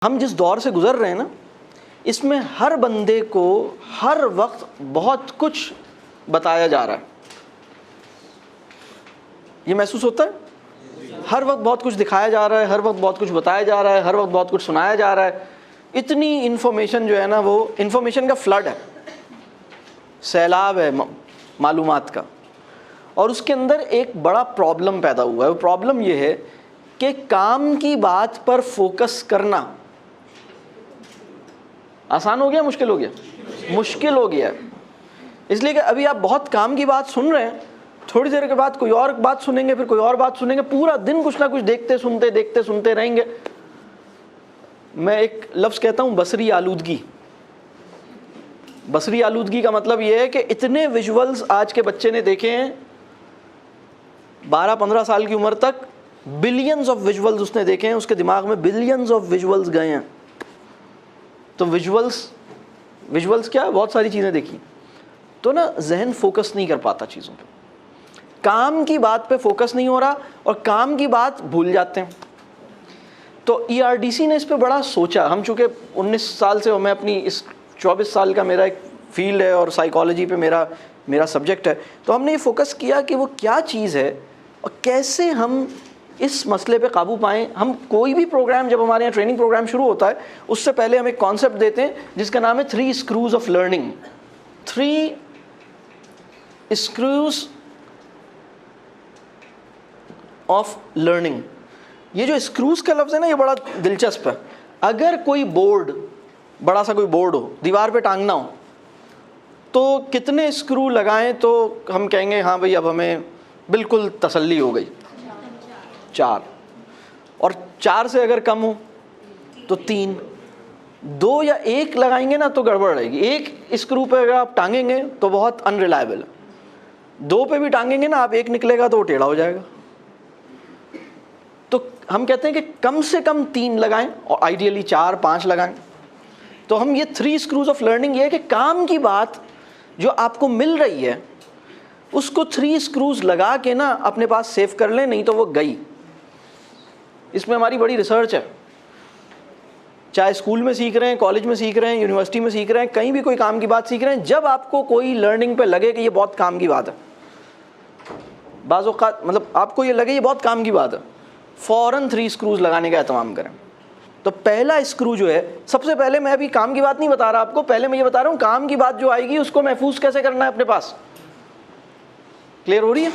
ہم جس دور سے گزر رہے ہیں نا، اس میں ہر بندے کو ہر وقت بہت کچھ بتایا جا رہا ہے. یہ محسوس ہوتا ہے؟ ہر وقت بہت کچھ دکھایا جا رہا ہے، ہر وقت بہت کچھ بتایا جا رہا ہے، ہر وقت بہت کچھ سنایا جا رہا ہے. اتنی انفارمیشن جو ہے نا، وہ انفارمیشن کا فلڈ ہے، سیلاب ہے معلومات کا. اور اس کے اندر ایک بڑا پرابلم پیدا ہوا ہے. وہ پرابلم یہ ہے کہ کام کی بات پر فوکس کرنا آسان ہو گیا، مشکل ہو گیا؟ مشکل ہو گیا. اس لیے کہ ابھی آپ بہت کام کی بات سن رہے ہیں، تھوڑی دیر کے بعد کوئی اور بات سنیں گے، پھر کوئی اور بات سنیں گے، پورا دن کچھ نہ کچھ دیکھتے سنتے رہیں گے. میں ایک لفظ کہتا ہوں، بصری آلودگی. بصری آلودگی کا مطلب یہ ہے کہ اتنے ویژولز آج کے بچے نے دیکھے ہیں، 12-15 سال کی عمر تک بلینز آف ویژولز اس نے دیکھے ہیں، اس کے دماغ میں بلینز آف ویژولز گئے ہیں. تو ویژولز کیا ہے؟ بہت ساری چیزیں دیکھی. تو نا ذہن فوکس نہیں کر پاتا چیزوں پہ، کام کی بات پہ فوکس نہیں ہو رہا، اور کام کی بات بھول جاتے ہیں. تو ERDC نے اس پہ بڑا سوچا. ہم چونکہ 19 سال سے، میں اپنی اس 24 سال کا میرا ایک فیلڈ ہے، اور سائیکالوجی پہ میرا سبجیکٹ ہے. تو ہم نے یہ فوکس کیا کہ وہ کیا چیز ہے اور کیسے ہم اس مسئلے پہ قابو پائیں. ہم کوئی بھی پروگرام، جب ہمارے یہاں ٹریننگ پروگرام شروع ہوتا ہے، اس سے پہلے ہم ایک کانسیپٹ دیتے ہیں جس کا نام ہے 3 screws of learning. 3 screws of learning. یہ جو اسکروز کا لفظ ہے نا، یہ بڑا دلچسپ ہے. اگر کوئی بورڈ، بڑا سا کوئی بورڈ ہو، دیوار پہ ٹانگنا ہو، تو کتنے اسکرو لگائیں تو ہم کہیں گے ہاں بھئی اب ہمیں بالکل تسلی ہو گئی؟ 4. اور 4 سے اگر کم ہو تو 3. 2 یا 1 لگائیں گے نا تو گڑبڑ رہے گی. 1 اسکرو پہ اگر آپ ٹانگیں گے تو بہت ان ریلائبل ہے. 2 پہ بھی ٹانگیں گے نا آپ، 1 نکلے گا تو وہ ٹیڑھا ہو جائے گا. تو ہم کہتے ہیں کہ کم سے کم 3 لگائیں، اور آئیڈیلی 4-5 لگائیں. تو ہم یہ 3 screws آف لرننگ یہ ہے کہ کام کی بات جو آپ کو مل رہی ہے، اس کو 3 screws لگا کے نا اپنے پاس سیو کر لیں، نہیں تو وہ گئی. اس میں ہماری بڑی ریسرچ ہے. چاہے اسکول میں سیکھ رہے ہیں، کالج میں سیکھ رہے ہیں، یونیورسٹی میں سیکھ رہے ہیں، کہیں بھی کوئی کام کی بات سیکھ رہے ہیں، جب آپ کو کوئی لرننگ پہ لگے کہ یہ بہت کام کی بات ہے، بعض اوقات مطلب آپ کو یہ لگے یہ بہت کام کی بات ہے، فوراً 3 screws لگانے کا اہتمام کریں. تو پہلا اسکرو جو ہے، سب سے پہلے میں ابھی کام کی بات نہیں بتا رہا آپ کو، پہلے میں یہ بتا رہا ہوں کام کی بات جو آئے گی اس کو محفوظ کیسے کرنا ہے اپنے پاس. کلیئر ہو رہی ہے؟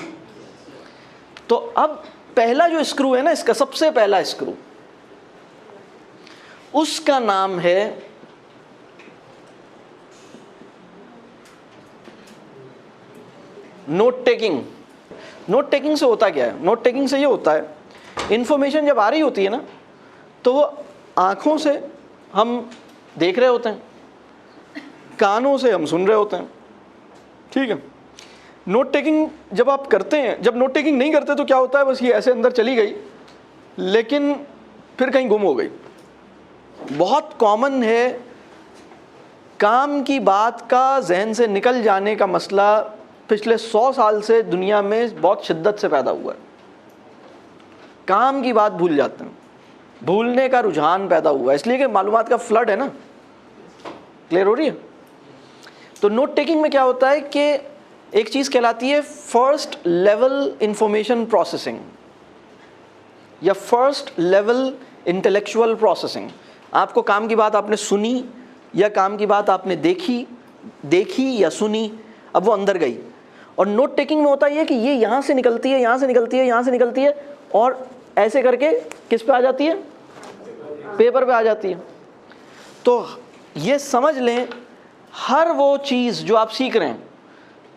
تو اب پہلا جو اسکرو ہے نا، اس کا سب سے پہلا اسکرو، اس کا نام ہے نوٹ ٹیکنگ. نوٹ ٹیکنگ سے ہوتا کیا ہے؟ نوٹ ٹیکنگ سے یہ ہوتا ہے، انفارمیشن جب آ رہی ہوتی ہے نا، تو وہ آنکھوں سے ہم دیکھ رہے ہوتے ہیں، کانوں سے ہم سن رہے ہوتے ہیں، ٹھیک ہے. نوٹ ٹیکنگ جب آپ کرتے ہیں، جب نوٹ ٹیکنگ نہیں کرتے تو کیا ہوتا ہے، بس یہ ایسے اندر چلی گئی لیکن پھر کہیں گم ہو گئی. بہت کامن ہے کام کی بات کا ذہن سے نکل جانے کا مسئلہ. پچھلے 100 سال سے دنیا میں بہت شدت سے پیدا ہوا ہے. کام کی بات بھول جاتے ہیں، بھولنے کا رجحان پیدا ہوا ہے، اس لیے کہ معلومات کا فلڈ ہے نا. کلیئر ہو رہی ہے؟ تو نوٹ ٹیکنگ میں کیا ہوتا ہے کہ ایک چیز کہلاتی ہے فرسٹ لیول انفارمیشن پروسیسنگ یا فرسٹ لیول انٹلیکچوئل پروسیسنگ. آپ کو کام کی بات آپ نے سنی، یا کام کی بات آپ نے دیکھی یا سنی، اب وہ اندر گئی. اور نوٹ ٹیکنگ میں ہوتا یہ کہ یہ یہاں سے نکلتی ہے، یہاں سے نکلتی ہے، یہاں سے نکلتی ہے، اور ایسے کر کے کس پہ آ جاتی ہے؟ پیپر پہ آ جاتی ہے. تو یہ سمجھ لیں، ہر وہ چیز جو آپ سیکھ رہے ہیں،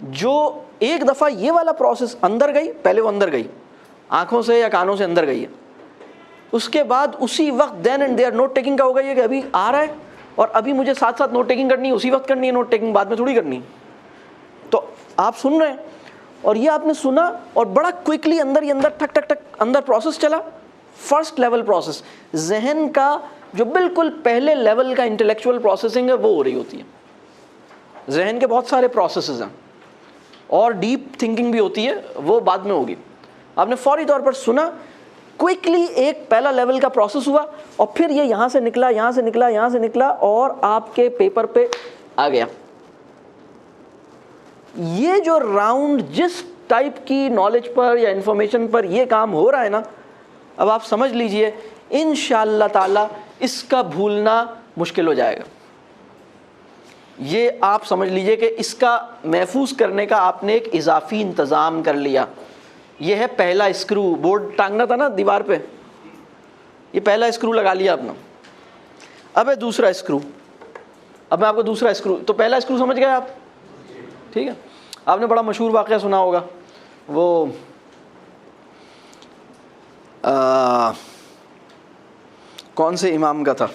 جو ایک دفعہ یہ والا پروسیس اندر گئی، پہلے وہ اندر گئی آنکھوں سے یا کانوں سے اندر گئی ہے، اس کے بعد اسی وقت دین اینڈ دیئر نوٹ ٹیکنگ کا ہوگا یہ کہ ابھی آ رہا ہے اور ابھی مجھے ساتھ ساتھ نوٹ ٹیکنگ کرنی ہے، اسی وقت کرنی ہے نوٹ ٹیکنگ، بعد میں تھوڑی کرنی. تو آپ سن رہے ہیں اور یہ آپ نے سنا اور بڑا کوئکلی اندر ہی اندر ٹھک ٹھک ٹھک اندر پروسیس چلا. فرسٹ لیول پروسیس، ذہن کا جو بالکل پہلے لیول کا انٹلیکچوئل پروسیسنگ ہے وہ ہو رہی ہوتی ہے. ذہن کے بہت سارے پروسیسز ہیں اور ڈیپ تھنکنگ بھی ہوتی ہے، وہ بعد میں ہوگی. آپ نے فوری طور پر سنا، کوئکلی ایک پہلا لیول کا پروسیس ہوا اور پھر یہ یہاں سے نکلا، یہاں سے نکلا، یہاں سے نکلا اور آپ کے پیپر پہ آ گیا. یہ جو راؤنڈ جس ٹائپ کی نالج پر یا انفارمیشن پر یہ کام ہو رہا ہے نا، اب آپ سمجھ لیجئے انشاءاللہ تعالی اس کا بھولنا مشکل ہو جائے گا. یہ آپ سمجھ لیجئے کہ اس کا محفوظ کرنے کا آپ نے ایک اضافی انتظام کر لیا. یہ ہے پہلا اسکرو، بورڈ ٹانگنا تھا نا دیوار پہ، یہ پہلا اسکرو لگا لیا آپ نے. اب ہے دوسرا اسکرو. اب میں آپ کو دوسرا اسکرو، تو پہلا اسکرو سمجھ گئے آپ، ٹھیک ہے. آپ نے بڑا مشہور واقعہ سنا ہوگا، وہ کون سے امام کا تھا،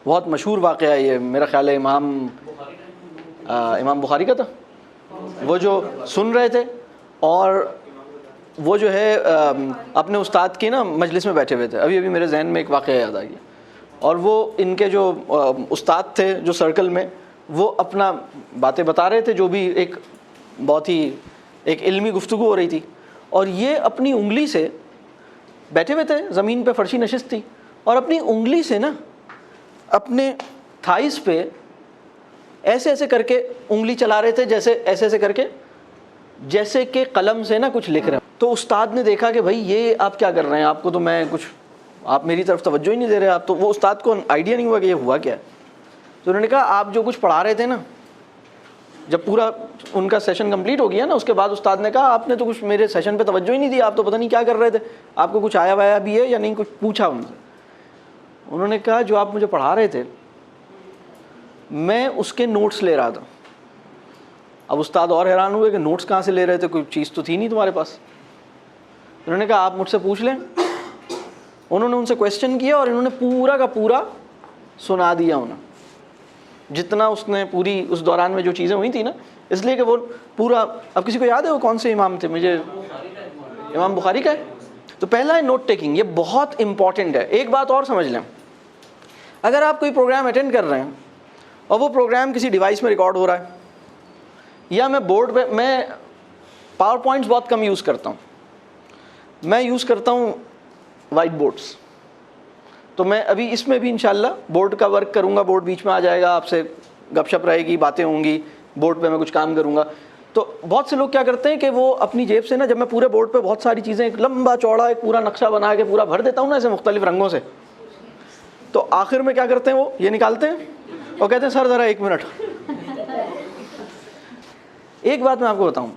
بہت مشہور واقعہ ہے یہ، میرا خیال ہے امام بخاری کا تھا. وہ جو سن رہے تھے اور وہ جو ہے اپنے استاد کی نا مجلس میں بیٹھے ہوئے تھے. ابھی میرے ذہن میں ایک واقعہ یاد آ گیا. اور وہ ان کے جو استاد تھے جو سرکل میں، وہ اپنا باتیں بتا رہے تھے، جو بھی ایک بہت ہی ایک علمی گفتگو ہو رہی تھی. اور یہ اپنی انگلی سے بیٹھے ہوئے تھے، زمین پہ فرشی نشست تھی، اور اپنی انگلی سے نا اپنے تھائس پہ ایسے ایسے کر کے انگلی چلا رہے تھے، جیسے ایسے ایسے کر کے جیسے کہ قلم سے نا کچھ لکھ رہے ہیں. تو استاد نے دیکھا کہ بھائی یہ آپ کیا کر رہے ہیں، آپ کو تو میں کچھ، آپ میری طرف توجہ ہی نہیں دے رہے آپ تو. وہ استاد کو آئیڈیا نہیں ہوا کہ یہ ہوا کیا ہے. تو انہوں نے کہا آپ جو کچھ پڑھا رہے تھے نا، جب پورا ان کا سیشن کمپلیٹ ہو گیا نا، اس کے بعد استاد نے کہا آپ نے تو کچھ میرے سیشن پہ توجہ ہی نہیں دی، آپ تو پتہ نہیں کیا کر رہے تھے، آپ کو کچھ آیا وایا بھی ہے یا نہیں. کچھ پوچھا ان سے. انہوں نے کہا جو آپ مجھے پڑھا رہے تھے میں اس کے نوٹس لے رہا تھا. اب استاد اور حیران ہوئے کہ نوٹس کہاں سے لے رہے تھے، کوئی چیز تو تھی نہیں تمہارے پاس. انہوں نے کہا آپ مجھ سے پوچھ لیں. انہوں نے ان سے کویسچن کیا اور انہوں نے پورا کا پورا سنا دیا انہیں، جتنا اس نے پوری اس دوران میں جو چیزیں ہوئی تھیں نا. اس لیے کہ وہ پورا، اب کسی کو یاد ہے وہ کون سے امام تھے؟ مجھے امام بخاری کا ہے. تو پہلا ہے نوٹ ٹیکنگ، یہ بہت امپورٹنٹ ہے. ایک بات اور سمجھ لیں، اگر آپ کوئی پروگرام اٹینڈ کر رہے ہیں اور وہ پروگرام کسی ڈیوائس میں ریکارڈ ہو رہا ہے، یا میں بورڈ پہ، میں پاور پوائنٹس بہت کم یوز کرتا ہوں، میں یوز کرتا ہوں وائٹ بورڈس. تو میں ابھی اس میں بھی انشاءاللہ بورڈ کا ورک کروں گا، بورڈ بیچ میں آ جائے گا، آپ سے گپ شپ رہے گی، باتیں ہوں گی، بورڈ پہ میں کچھ کام کروں گا. تو بہت سے لوگ کیا کرتے ہیں کہ وہ اپنی جیب سے نا، جب میں پورے بورڈ پہ بہت ساری چیزیں ایک لمبا چوڑا ایک پورا نقشہ بنا کے پورا بھر دیتا ہوں نا ایسے مختلف رنگوں سے، تو آخر میں کیا کرتے ہیں وہ یہ نکالتے ہیں اور کہتے ہیں سر ذرا 1 منٹ. ایک بات میں آپ کو بتاؤں،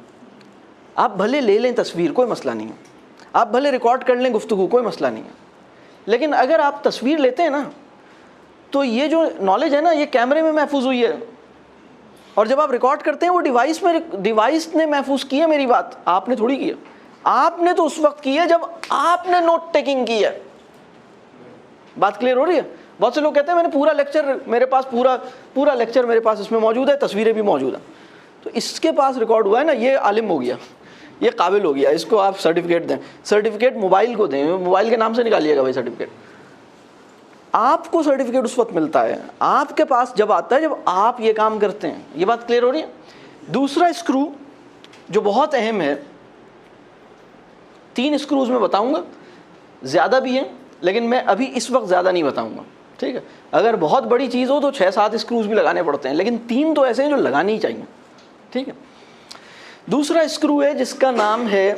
آپ بھلے لے لیں تصویر، کوئی مسئلہ نہیں ہے، آپ بھلے ریکارڈ کر لیں گفتگو، کوئی مسئلہ نہیں ہے، لیکن اگر آپ تصویر لیتے ہیں نا تو یہ جو نالج ہے نا یہ کیمرے میں محفوظ ہوئی ہے، اور جب آپ ریکارڈ کرتے ہیں وہ ڈیوائس نے محفوظ کی ہے. میری بات آپ نے تھوڑی کی ہے، آپ نے تو اس وقت کی ہے جب آپ نے نوٹ ٹیکنگ کی ہے. بات کلیئر ہو رہی ہے؟ بہت سے لوگ کہتے ہیں میں نے پورا لیکچر میرے پاس، پورا لیکچر میرے پاس اس میں موجود ہے، تصویریں بھی موجود ہیں. تو اس کے پاس ریکارڈ ہوا ہے نا، یہ عالم ہو گیا، یہ قابل ہو گیا، اس کو آپ سرٹیفکیٹ دیں. سرٹیفکیٹ موبائل کو دیں، موبائل کے نام سے نکالیے گا بھائی سرٹیفکیٹ. آپ کو سرٹیفکیٹ اس وقت ملتا ہے، آپ کے پاس جب آتا ہے جب آپ یہ کام کرتے ہیں. یہ بات کلیئر ہو رہی ہے؟ دوسرا اسکرو جو بہت اہم ہے، 3 اسکروز میں بتاؤں گا، زیادہ بھی ہیں لیکن میں ابھی اس وقت زیادہ نہیں بتاؤں گا، ٹھیک ہے. اگر بہت بڑی چیز ہو تو 6-7 اسکروز بھی لگانے پڑتے ہیں، لیکن 3 تو ایسے ہیں جو لگانے ہی چاہیے، ٹھیک ہے. دوسرا اسکرو ہے جس کا نام ہے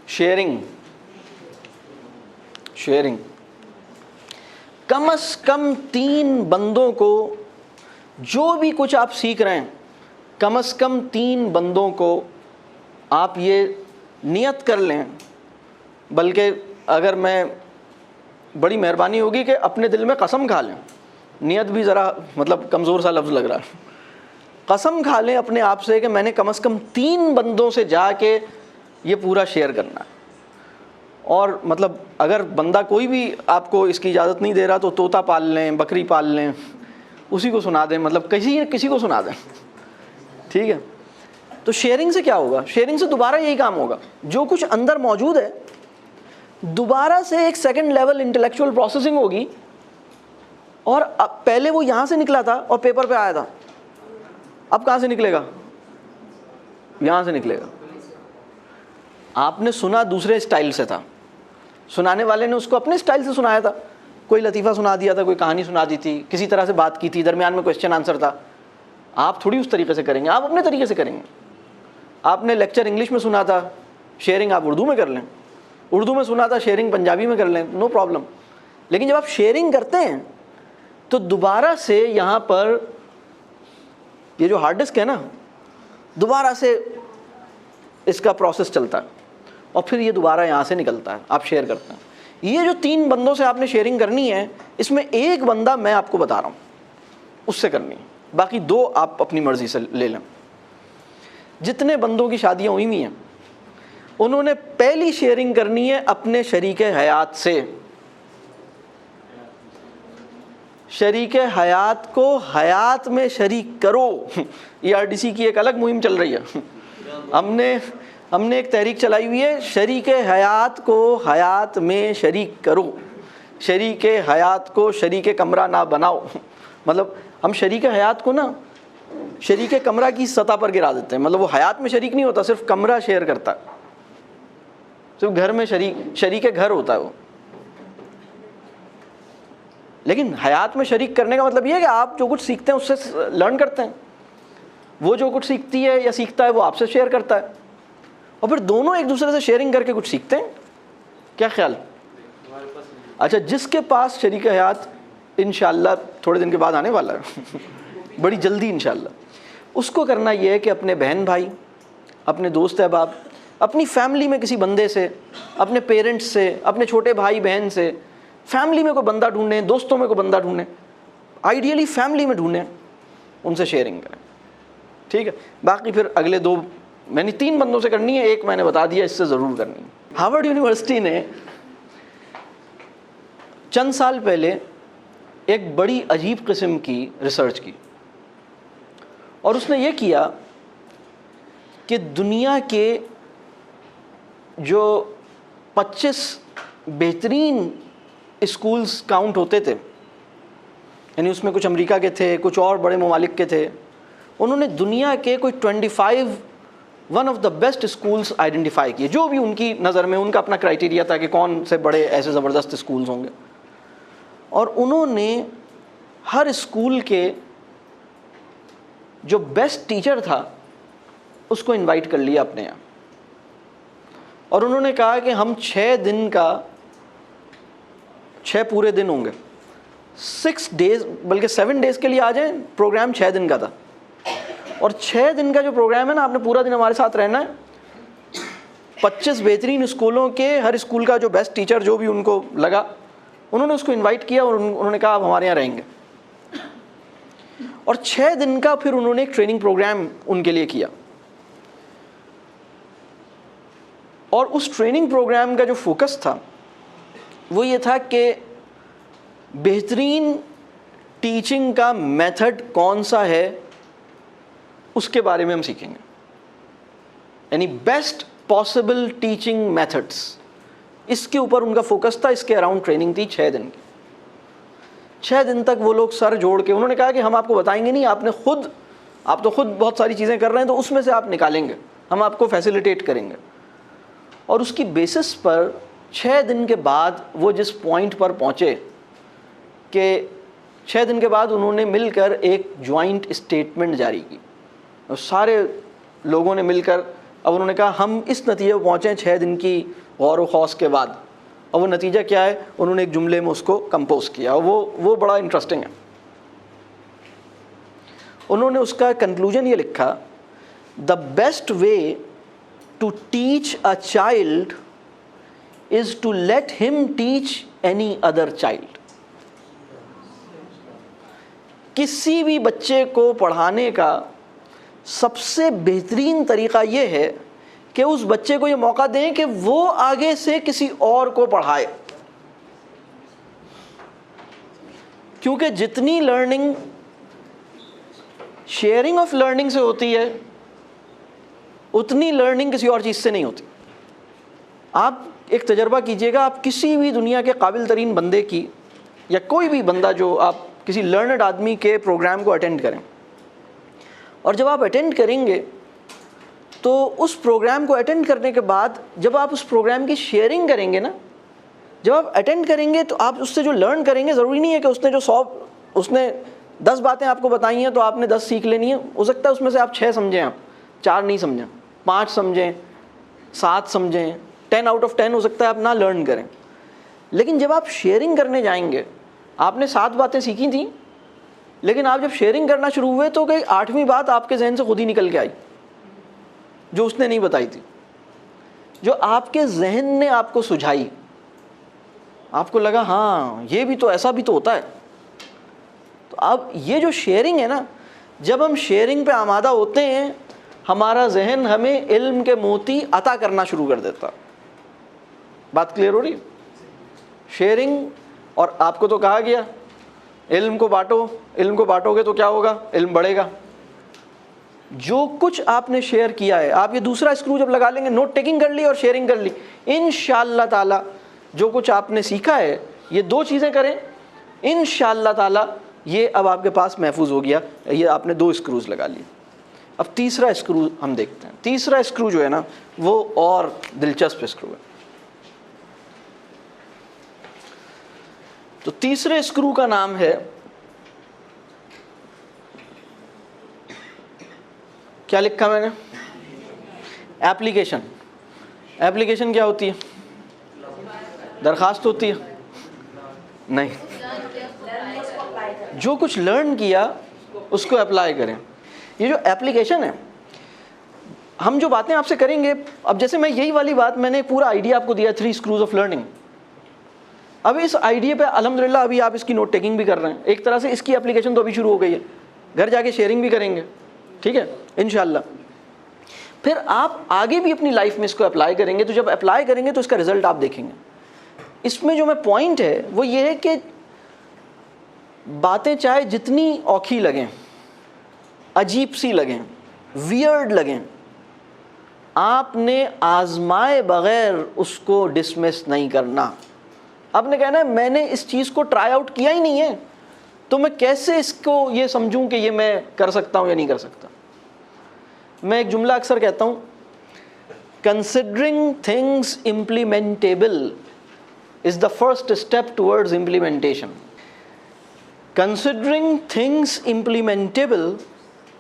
شیئرنگ. کم از کم 3 بندوں کو، جو بھی کچھ آپ سیکھ رہے ہیں، کم از کم 3 بندوں کو آپ یہ نیت کر لیں. بلکہ اگر میں، بڑی مہربانی ہوگی کہ اپنے دل میں قسم کھا لیں، نیت بھی ذرا مطلب کمزور سا لفظ لگ رہا ہے، قسم کھا لیں اپنے آپ سے کہ میں نے کم از کم 3 بندوں سے جا کے یہ پورا شیئر کرنا ہے. اور مطلب اگر بندہ کوئی بھی آپ کو اس کی اجازت نہیں دے رہا تو طوطا پال لیں، بکری پال لیں، اسی کو سنا دیں، مطلب کسی کو سنا دیں، ٹھیک ہے. تو شیئرنگ سے کیا ہوگا؟ شیئرنگ سے دوبارہ یہی کام ہوگا، جو کچھ اندر موجود ہے دوبارہ سے ایک سیکنڈ لیول انٹلیکچوئل پروسیسنگ ہوگی. اور اب پہلے وہ یہاں سے نکلا تھا اور پیپر پہ آیا تھا، اب کہاں سے نکلے گا؟ یہاں سے نکلے گا. آپ نے سنا دوسرے اسٹائل سے تھا, سنانے والے نے اس کو اپنے اسٹائل سے سنایا تھا, کوئی لطیفہ سنا دیا تھا, کوئی کہانی سنا دی تھی, کسی طرح سے بات کی تھی, درمیان میں کویشچن آنسر تھا. آپ تھوڑی اس طریقے سے کریں گے, آپ اپنے طریقے سے کریں گے. آپ نے لیکچر انگلش میں سنا تھا, شیئرنگ آپ اردو میں کر لیں, اردو میں سنا تھا, شیئرنگ پنجابی میں کر لیں, نو پرابلم. لیکن جب آپ شیئرنگ کرتے ہیں تو دوبارہ سے یہاں پر یہ جو ہارڈ ڈسک ہے نا, دوبارہ سے اس کا پروسیس چلتا ہے اور پھر یہ دوبارہ یہاں سے نکلتا ہے, آپ شیئر کرتے ہیں. یہ جو 3 بندوں سے آپ نے شیئرنگ کرنی ہے, اس میں ایک بندہ میں آپ کو بتا رہا ہوں اس سے کرنی ہے, باقی 2 آپ اپنی مرضی سے لے لیں. جتنے بندوں کی شادیاں ہوئی ہوئی ہیں انہوں نے پہلی شیئرنگ کرنی ہے اپنے شریک حیات سے. شریک حیات کو حیات میں شریک کرو. ERDC کی ایک الگ مہم چل رہی ہے, ہم نے ایک تحریک چلائی ہوئی ہے, شریک حیات کو حیات میں شریک کرو. شریک حیات کو شریک کمرہ نہ بناؤ. مطلب ہم شریک حیات کو نا شریک کمرہ کی سطح پر گرا دیتے ہیں, مطلب وہ حیات میں شریک نہیں ہوتا, صرف کمرہ شیئر کرتا ہے, صرف گھر میں شریک گھر ہوتا ہے وہ. لیکن حیات میں شریک کرنے کا مطلب یہ ہے کہ آپ جو کچھ سیکھتے ہیں اس سے لرن کرتے ہیں, وہ جو کچھ سیکھتی ہے یا سیکھتا ہے وہ آپ سے شیئر کرتا ہے, اور پھر دونوں ایک دوسرے سے شیئرنگ کر کے کچھ سیکھتے ہیں. کیا خیال؟ اچھا, جس کے پاس شریک حیات انشاءاللہ تھوڑے دن کے بعد آنے والا ہے, بڑی جلدی انشاءاللہ, اس کو کرنا یہ ہے کہ اپنے بہن بھائی, اپنے دوست احباب, اپنی فیملی میں کسی بندے سے, اپنے پیرنٹس سے, اپنے چھوٹے بھائی بہن سے, فیملی میں کوئی بندہ ڈھونڈیں, دوستوں میں کوئی بندہ ڈھونڈیں, آئیڈیلی فیملی میں ڈھونڈیں, ان سے شیئرنگ کریں. ٹھیک ہے, باقی پھر اگلے 2 میں نے 3 بندوں سے کرنی ہے, ایک میں نے بتا دیا اس سے ضرور کرنی ہے. ہارورڈ یونیورسٹی نے چند سال پہلے ایک بڑی عجیب قسم کی ریسرچ کی, اور اس نے یہ کیا کہ دنیا کے جو 25 بہترین اسکولز کاؤنٹ ہوتے تھے, یعنی اس میں کچھ امریکہ کے تھے, کچھ اور بڑے ممالک کے تھے, انہوں نے دنیا کے کوئی 25 one of the best schools identify کیے, جو بھی ان کی نظر میں ان کا اپنا کرائیٹیریا تھا کہ کون سے بڑے ایسے زبردست اسکولز ہوں گے. اور انہوں نے ہر اسکول کے جو بیسٹ ٹیچر تھا اس کو انوائٹ کر لیا اپنے یہاں, اور انہوں نے کہا کہ ہم 6 دن کا 6 پورے دن ہوں گے, 6 days بلکہ 7 days کے لیے آ جائیں, پروگرام 6 دن کا تھا. اور 6 دن کا جو پروگرام ہے نا, آپ نے پورا دن ہمارے ساتھ رہنا ہے. 25 بہترین اسکولوں کے ہر اسکول کا جو بیسٹ ٹیچر جو بھی ان کو لگا, انہوں نے اس کو انوائٹ کیا اور انہوں نے کہا آپ ہمارے یہاں رہیں گے. اور 6 دن کا پھر انہوں نے ایک ٹریننگ پروگرام ان کے لیے کیا, اور اس ٹریننگ پروگرام کا جو فوکس تھا وہ یہ تھا کہ بہترین ٹیچنگ کا میتھڈ کون سا ہے اس کے بارے میں ہم سیکھیں گے, یعنی بیسٹ پاسبل ٹیچنگ میتھڈس, اس کے اوپر ان کا فوکس تھا. اس کے اراؤنڈ ٹریننگ تھی 6 دن کی. 6 دن تک وہ لوگ سر جوڑ کے انہوں نے کہا کہ ہم آپ کو بتائیں گے نہیں, آپ تو خود بہت ساری چیزیں کر رہے ہیں, تو اس میں سے آپ نکالیں گے, ہم آپ کو فیسیلیٹیٹ کریں گے. اور اس کی بیسس پر 6 دن کے بعد وہ جس پوائنٹ پر پہنچے کہ 6 دن کے بعد انہوں نے مل کر ایک جوائنٹ اسٹیٹمنٹ جاری کی, اور سارے لوگوں نے مل کر اب انہوں نے کہا ہم اس نتیجے پر پہنچے 6 دن کی غور و خوض کے بعد. اور وہ نتیجہ کیا ہے, انہوں نے ایک جملے میں اس کو کمپوز کیا, اور وہ بڑا انٹرسٹنگ ہے. انہوں نے اس کا کنکلوژن یہ لکھا, the best way to teach a child is to let him teach any other child. کسی بھی بچے کو پڑھانے کا سب سے بہترین طریقہ یہ ہے کہ اس بچے کو یہ موقع دیں کہ وہ آگے سے کسی اور کو پڑھائے, کیونکہ جتنی لرننگ شیئرنگ آف لرننگ سے ہوتی ہے اتنی لرننگ کسی اور چیز سے نہیں ہوتی. آپ ایک تجربہ کیجئے گا, آپ کسی بھی دنیا کے قابل ترین بندے کی یا کوئی بھی بندہ جو آپ کسی لرنڈ آدمی کے پروگرام کو اٹینڈ کریں, اور جب آپ اٹینڈ کریں گے تو اس پروگرام کو اٹینڈ کرنے کے بعد جب آپ اس پروگرام کی شیئرنگ کریں گے نا، جب آپ اٹینڈ کریں گے تو آپ اس سے جو لرن کریں گے، ضروری نہیں ہے کہ اس نے 10 باتیں آپ کو بتائی ہیں تو آپ نے 10 سیکھ لینی ہے. ہو سکتا ہے اس میں سے آپ 6 سمجھیں، آپ 4 نہیں سمجھیں، 5 سمجھیں، 7 سمجھیں، 10 آؤٹ آف 10 ہو سکتا ہے آپ نہ لرن کریں. لیکن جب آپ شیئرنگ کرنے جائیں گے، آپ نے 7 باتیں سیکھی تھیں، لیکن آپ جب شیئرنگ کرنا شروع ہوئے تو کہ 8ویں بات آپ کے ذہن سے خود ہی نکل کے آئی، جو اس نے نہیں بتائی تھی، جو آپ کے ذہن نے آپ کو سجھائی. آپ کو لگا ہاں یہ بھی تو ایسا بھی تو ہوتا ہے. تو اب یہ جو شیئرنگ ہے نا، جب ہم شیئرنگ پہ آمادہ ہوتے ہیں، ہمارا ذہن ہمیں علم کے موتی عطا کرنا شروع کر دیتا. بات کلیئر ہو رہی ہے؟ شیئرنگ، اور آپ کو تو کہا گیا علم کو بانٹو، علم کو بانٹو گے تو کیا ہوگا؟ علم بڑھے گا. جو کچھ آپ نے شیئر کیا ہے، آپ یہ دوسرا اسکرو جب لگا لیں گے، نوٹ ٹیکنگ کر لی اور شیئرنگ کر لی، انشاءاللہ تعالی جو کچھ آپ نے سیکھا ہے، یہ 2 چیزیں کریں، انشاءاللہ تعالی یہ اب آپ کے پاس محفوظ ہو گیا. یہ آپ نے 2 اسکروز لگا لیے. اب تیسرا اسکرو ہم دیکھتے ہیں. تیسرا اسکرو جو ہے نا وہ اور دلچسپ اسکرو ہے. تو تیسرے اسکرو کا نام ہے، کیا لکھا میں نے؟ ایپلیکیشن. ایپلیکیشن کیا ہوتی ہے؟ درخواست ہوتی ہے؟ نہیں، جو کچھ لرن کیا اس کو اپلائی کریں. یہ جو ایپلیکیشن ہے، ہم جو باتیں آپ سے کریں گے، اب جیسے میں یہی والی بات، میں نے پورا آئیڈیا آپ کو دیا 3 اسکروز آف لرننگ. اب اس آئیڈیا پہ الحمدللہ ابھی آپ اس کی نوٹ ٹیکنگ بھی کر رہے ہیں. ایک طرح سے اس کی اپلیکیشن تو ابھی شروع ہو گئی ہے، گھر جا کے شیئرنگ بھی کریں گے، ٹھیک ہے انشاءاللہ. پھر آپ آگے بھی اپنی لائف میں اس کو اپلائی کریں گے. تو جب اپلائی کریں گے تو اس کا رزلٹ آپ دیکھیں گے. اس میں جو میں پوائنٹ ہے وہ یہ ہے کہ باتیں چاہے جتنی اوکھی لگیں، عجیب سی لگیں، ویئرڈ لگیں، آپ نے آزمائے بغیر اس کو ڈسمس نہیں کرنا. آپ نے کہنا ہے میں نے اس چیز کو ٹرائی آؤٹ کیا ہی نہیں ہے، تو میں کیسے اس کو یہ سمجھوں کہ یہ میں کر سکتا ہوں یا نہیں کر سکتا. میں ایک جملہ اکثر کہتا ہوں، considering things implementable is the first step towards implementation. Considering things implementable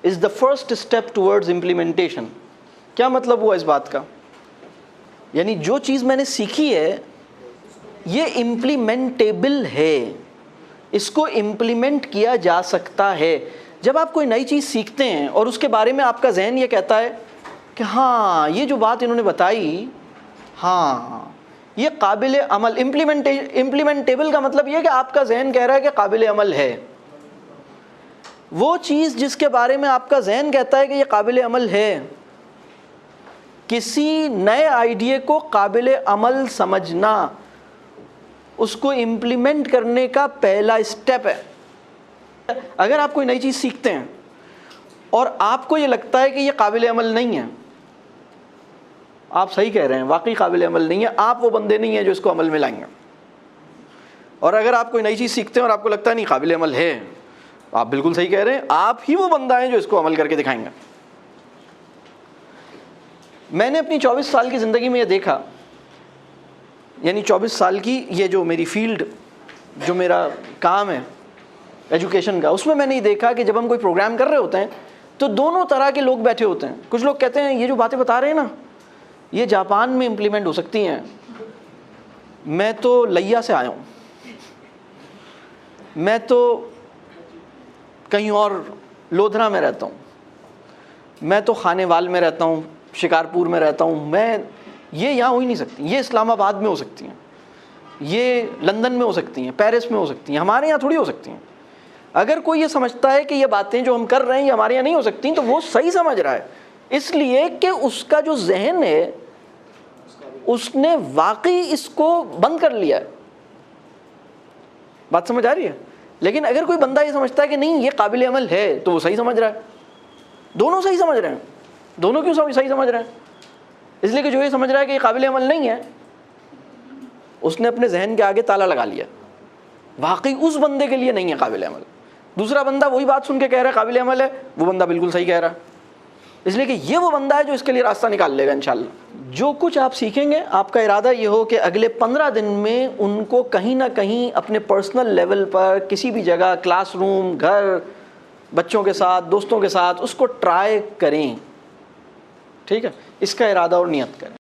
is the first step towards implementation. کیا مطلب ہوا اس بات کا؟ یعنی جو چیز میں نے سیکھی ہے یہ امپلیمنٹیبل ہے، اس کو امپلیمنٹ کیا جا سکتا ہے. جب آپ کوئی نئی چیز سیکھتے ہیں اور اس کے بارے میں آپ کا ذہن یہ کہتا ہے کہ ہاں یہ جو بات انہوں نے بتائی، ہاں یہ قابل عمل. امپلیمنٹیبل کا مطلب یہ ہے کہ آپ کا ذہن کہہ رہا ہے کہ قابل عمل ہے. وہ چیز جس کے بارے میں آپ کا ذہن کہتا ہے کہ یہ قابل عمل ہے، کسی نئے آئیڈیا کو قابل عمل سمجھنا اس کو امپلیمنٹ کرنے کا پہلا اسٹیپ ہے. اگر آپ کوئی نئی چیز سیکھتے ہیں اور آپ کو یہ لگتا ہے کہ یہ قابل عمل نہیں ہے، آپ صحیح کہہ رہے ہیں، واقعی قابل عمل نہیں ہے، آپ وہ بندے نہیں ہیں جو اس کو عمل میں لائیں گے. اور اگر آپ کوئی نئی چیز سیکھتے ہیں اور آپ کو لگتا ہے نہیں قابل عمل ہے، آپ بالکل صحیح کہہ رہے ہیں، آپ ہی وہ بندہ ہیں جو اس کو عمل کر کے دکھائیں گے. میں نے اپنی 24 سال کی زندگی میں یہ دیکھا، یعنی 24 سال کی یہ جو میری فیلڈ، جو میرا کام ہے ایجوکیشن کا، اس میں نے یہ دیکھا کہ جب ہم کوئی پروگرام کر رہے ہوتے ہیں تو دونوں طرح کے لوگ بیٹھے ہوتے ہیں. کچھ لوگ کہتے ہیں یہ جو باتیں بتا رہے ہیں نا یہ جاپان میں امپلیمنٹ ہو سکتی ہیں، میں تو لیا سے آیا ہوں، میں تو کہیں اور لودھرا میں رہتا ہوں، میں تو خانے وال میں رہتا ہوں، شکارپور میں رہتا ہوں، میں یہ یہاں ہو ہی نہیں سکتی، یہ اسلام آباد میں ہو سکتی ہیں، یہ لندن میں ہو سکتی ہیں، پیرس میں ہو سکتی ہیں، ہمارے یہاں تھوڑی ہو سکتی ہیں. اگر کوئی یہ سمجھتا ہے کہ یہ باتیں جو ہم کر رہے ہیں یہ ہمارے یہاں نہیں ہو سکتی تو وہ صحیح سمجھ رہا ہے، اس لیے کہ اس کا جو ذہن ہے اس نے واقعی اس کو بند کر لیا ہے. بات سمجھ آ رہی ہے؟ لیکن اگر کوئی بندہ یہ سمجھتا ہے کہ نہیں یہ قابل عمل ہے تو وہ صحیح سمجھ رہا ہے. دونوں صحیح سمجھ رہے ہیں. دونوں کیوں صحیح سمجھ رہے ہیں؟ اس لیے کہ جو یہ سمجھ رہا ہے کہ یہ قابل عمل نہیں ہے، اس نے اپنے ذہن کے آگے تالا لگا لیا، واقعی اس بندے کے لیے نہیں ہے قابل عمل. دوسرا بندہ وہی بات سن کے کہہ رہا ہے قابل عمل ہے، وہ بندہ بالکل صحیح کہہ رہا ہے. اس لیے کہ یہ وہ بندہ ہے جو اس کے لیے راستہ نکال لے گا انشاءاللہ. جو کچھ آپ سیکھیں گے آپ کا ارادہ یہ ہو کہ اگلے 15 دن میں ان کو کہیں نہ کہیں اپنے پرسنل لیول پر کسی بھی جگہ، کلاس روم، گھر، بچوں کے ساتھ، دوستوں کے ساتھ، اس کو ٹرائی کریں. ٹھیک ہے، اس کا ارادہ اور نیت کریں.